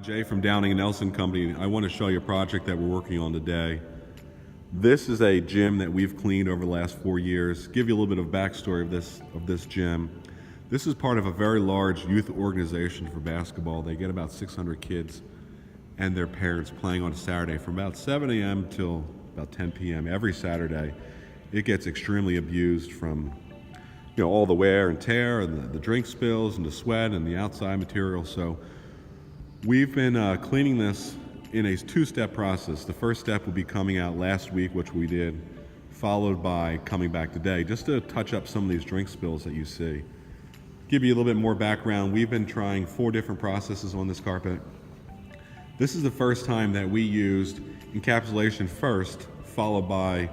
Jay from Downing & Nelson Company. I want to show you a project that we're working on today. This is a gym that we've cleaned over the last 4 years. Give you a little bit of backstory of this gym. This is part of a very large youth organization for basketball. They get about 600 kids and their parents playing on a Saturday from about 7 a.m. till about 10 p.m. every Saturday. It gets extremely abused from all the wear and tear and the drink spills and the sweat and the outside material. So we've been cleaning this in a two-step process. The first step will be coming out last week, which we did, followed by coming back today, just to touch up some of these drink spills that you see. Give you a little bit more background. We've been trying 4 different processes on this carpet. This is the first time that we used encapsulation first, followed by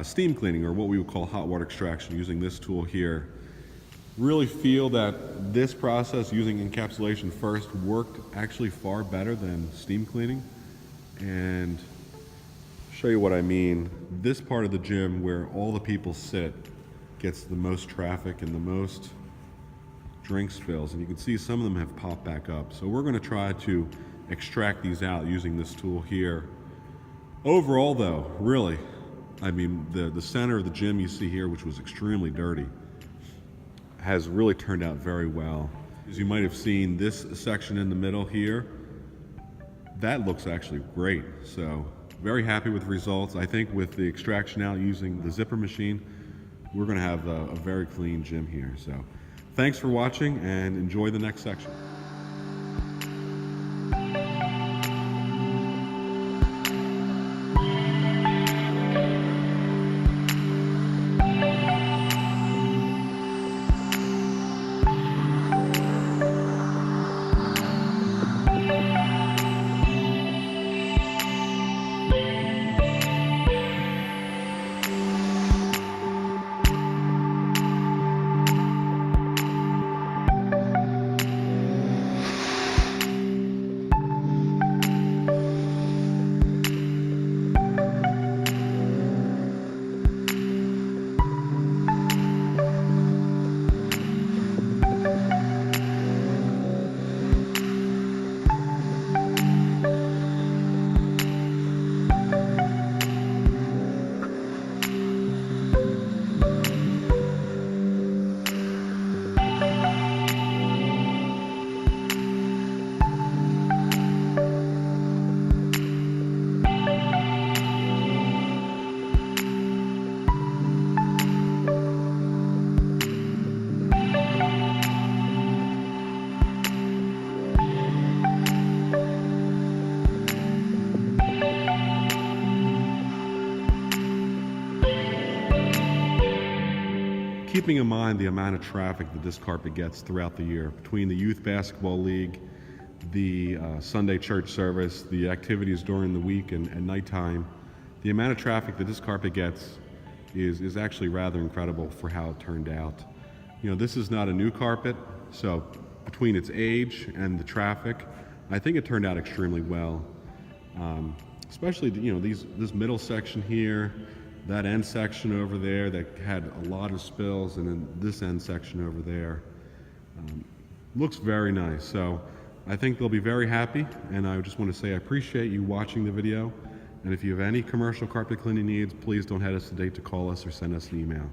steam cleaning, or what we would call hot water extraction, using this tool here. Really feel that this process, using encapsulation first, worked actually far better than steam cleaning. And show you what I mean. This part of the gym where all the people sit gets the most traffic and the most drink spills, and you can see some of them have popped back up. So we're going to try to extract these out using this tool here. Overall though, really, I mean, the center of the gym you see here, which was extremely dirty, has really turned out very well. As you might have seen, this section in the middle here, that looks actually great. So very happy with the results. I think with the extraction out using the zipper machine, we're going to have a very clean gym here. So thanks for watching and enjoy the next section. Keeping in mind the amount of traffic that this carpet gets throughout the year, between the youth basketball league, the Sunday church service, the activities during the week and nighttime, the amount of traffic that this carpet gets is actually rather incredible for how it turned out. This is not a new carpet, so between its age and the traffic, I think it turned out extremely well. Especially this middle section here, that end section over there that had a lot of spills, and then this end section over there. Looks very nice. So I think they'll be very happy, and I just want to say I appreciate you watching the video. And if you have any commercial carpet cleaning needs, please don't hesitate to call us or send us an email.